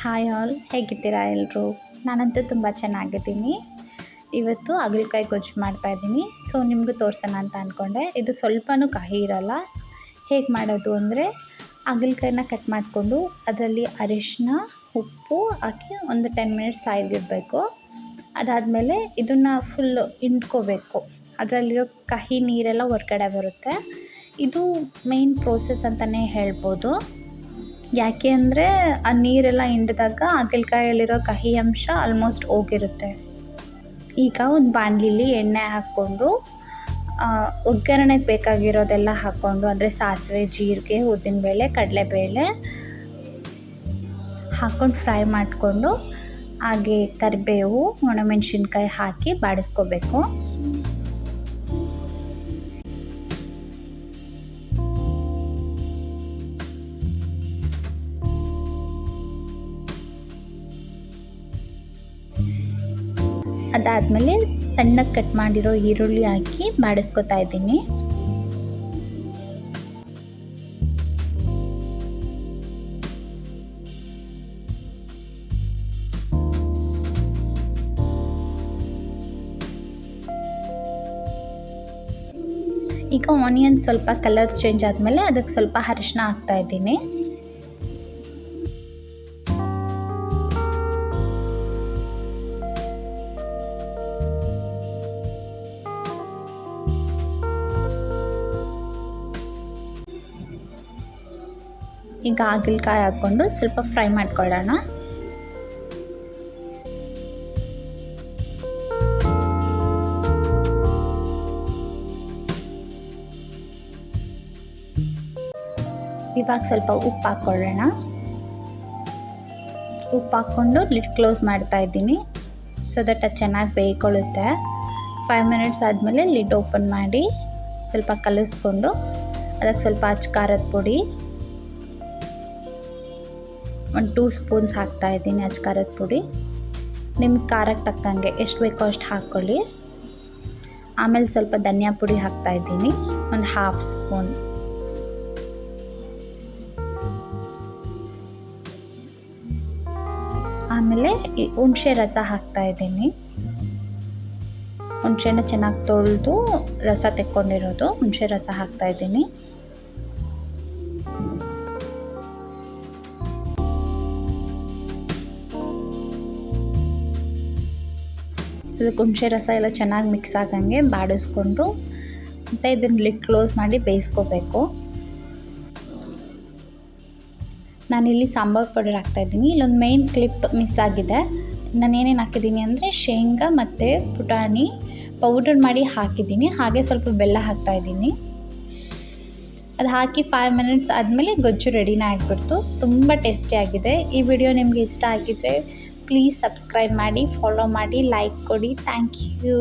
Hi all, ಹೇಗಿದ್ದೀರಾ ಎಲ್ಲರೂ? ನಾನಂತೂ ತುಂಬ ಚೆನ್ನಾಗಿದ್ದೀನಿ. ಇವತ್ತು ಹಾಗಲಕಾಯಿ ಗೊಜ್ಜು ಮಾಡ್ತಾಯಿದ್ದೀನಿ. ಸೊ ನಿಮಗೂ ತೋರಿಸೋಣ ಅಂತ ಅಂದ್ಕೊಂಡೆ. ಇದು ಸ್ವಲ್ಪನೂ ಕಹಿ ಇರಲ್ಲ. ಹೇಗೆ ಮಾಡೋದು ಅಂದರೆ, ಹಾಗಲಕಾಯಿನ ಕಟ್ ಮಾಡಿಕೊಂಡು ಅದರಲ್ಲಿ ಅರಿಶಿನ, ಉಪ್ಪು ಹಾಕಿ ಒಂದು 10 ಮಿನಿಟ್ಸ್ ಸೈಡ್ಗಿಡಬೇಕು. ಅದಾದಮೇಲೆ ಇದನ್ನು ಫುಲ್ಲು ಹಿಂಡ್ಕೋಬೇಕು. ಅದರಲ್ಲಿರೋ ಕಹಿ ನೀರೆಲ್ಲ ಹೊರ್ಗಡೆ ಬರುತ್ತೆ. ಇದು ಮೇನ್ ಪ್ರೋಸೆಸ್ ಅಂತಲೇ ಹೇಳ್ಬೋದು. ಯಾಕೆ ಅಂದರೆ ಆ ನೀರೆಲ್ಲ ಹಿಂಡಿದಾಗ ಹಾಗಲಕಾಯಲ್ಲಿರೋ ಕಹಿ ಅಂಶ ಆಲ್ಮೋಸ್ಟ್ ಹೋಗಿರುತ್ತೆ. ಈಗ ಒಂದು ಬಾಣಲಿಲಿ ಎಣ್ಣೆ ಹಾಕ್ಕೊಂಡು ಒಗ್ಗರಣೆಗೆ ಬೇಕಾಗಿರೋದೆಲ್ಲ ಹಾಕ್ಕೊಂಡು, ಅಂದರೆ ಸಾಸಿವೆ, ಜೀರಿಗೆ, ಉದ್ದಿನಬೇಳೆ, ಕಡಲೆಬೇಳೆ ಹಾಕ್ಕೊಂಡು ಫ್ರೈ ಮಾಡಿಕೊಂಡು, ಹಾಗೆ ಕರಿಬೇವು, ಒಣಮೆಣಸಿನ್ಕಾಯಿ ಹಾಕಿ ಬಾಡಿಸ್ಕೋಬೇಕು. ಅದಾದಮೇಲೆ ಸಣ್ಣಗೆ ಕಟ್ ಮಾಡಿರೋ ಈರುಳ್ಳಿ ಹಾಕಿ ಬಾಡಿಸ್ಕೊತಾ ಇದ್ದೀನಿ. ಈಗ ಆನಿಯನ್ ಸ್ವಲ್ಪ ಕಲರ್ ಚೇಂಜ್ ಆದಮೇಲೆ ಅದಕ್ಕೆ ಸ್ವಲ್ಪ ಅರಿಶಿನ ಹಾಕ್ತಾ ಇದ್ದೀನಿ. ಈಗ ಹಾಗಲಕಾಯಿ ಹಾಕ್ಕೊಂಡು ಸ್ವಲ್ಪ ಫ್ರೈ ಮಾಡ್ಕೊಳ್ಳೋಣ. ಇವಾಗ ಸ್ವಲ್ಪ ಉಪ್ಪು ಹಾಕ್ಕೊಳ್ಳೋಣ. ಉಪ್ಪು ಹಾಕ್ಕೊಂಡು ಲಿಡ್ ಕ್ಲೋಸ್ ಮಾಡ್ತಾ ಇದ್ದೀನಿ, ಸೊ ದಟ್ ಅದು ಚೆನ್ನಾಗಿ ಬೇಯ್ಕೊಳ್ಳುತ್ತೆ. 5 ಮಿನಿಟ್ಸ್ ಆದಮೇಲೆ ಲಿಡ್ ಓಪನ್ ಮಾಡಿ ಸ್ವಲ್ಪ ಕಲಿಸ್ಕೊಂಡು ಅದಕ್ಕೆ ಸ್ವಲ್ಪ ಖಾರದ ಪುಡಿ, ಒಂದು 2 ಸ್ಪೂನ್ಸ್ ಹಾಕ್ತಾ ಇದ್ದೀನಿ ಖಾರದ ಪುಡಿ. ನಿಮ್ಮ ಖಾರಕ್ಕೆ ತಕ್ಕಂಗೆ ಎಷ್ಟು ಬೇಕೋ ಅಷ್ಟು ಹಾಕ್ಕೊಳ್ಳಿ. ಆಮೇಲೆ ಸ್ವಲ್ಪ ಧನಿಯಾ ಪುಡಿ ಹಾಕ್ತಾ ಇದ್ದೀನಿ, ಒಂದು 1/2 ಸ್ಪೂನ್. ಆಮೇಲೆ ಹುಣಸೆ ರಸ ಹಾಕ್ತಾ ಇದ್ದೀನಿ. ಹುಣಸೆನ ಚೆನ್ನಾಗಿ ತೊಳೆದು ರಸ ತೆಕ್ಕೊಂಡಿರೋದು ಹುಣಸೆ ರಸ ಹಾಕ್ತಾ ಇದ್ದೀನಿ. ಅದಕ್ಕೆ ಹುಣಸೆ ರಸ ಎಲ್ಲ ಚೆನ್ನಾಗಿ ಮಿಕ್ಸ್ ಆಗಂಗೆ ಬಾಡಿಸ್ಕೊಂಡು ಮತ್ತು ಇದನ್ನು ಲಿಡ್ ಕ್ಲೋಸ್ ಮಾಡಿ ಬೇಯಿಸ್ಕೋಬೇಕು. ನಾನಿಲ್ಲಿ ಸಾಂಬಾರು ಪೌಡರ್ ಹಾಕ್ತಾಯಿದ್ದೀನಿ. ಇಲ್ಲೊಂದು ಮೇನ್ ಕ್ಲಿಪ್ ಮಿಸ್ ಆಗಿದೆ. ನಾನು ಏನೇನು ಹಾಕಿದ್ದೀನಿ ಅಂದರೆ ಶೇಂಗಾ ಮತ್ತು ಪುಟಾಣಿ ಪೌಡರ್ ಮಾಡಿ ಹಾಕಿದ್ದೀನಿ, ಹಾಗೆ ಸ್ವಲ್ಪ ಬೆಲ್ಲ ಹಾಕ್ತಾಯಿದ್ದೀನಿ. ಅದು ಹಾಕಿ 5 ಮಿನಿಟ್ಸ್ ಆದಮೇಲೆ ಗೊಜ್ಜು ರೆಡಿನೇ ಆಗಿಬಿಡ್ತು. ತುಂಬ ಟೇಸ್ಟಿಯಾಗಿದೆ. ಈ ವಿಡಿಯೋ ನಿಮಗೆ ಇಷ್ಟ ಆಗಿದ್ದರೆ ಪ್ಲೀಸ್ ಸಬ್ಸ್ಕ್ರೈಬ್ ಮಾಡಿ, ಫಾಲೋ ಮಾಡಿ, ಲೈಕ್ ಕೊಡಿ. Thank you.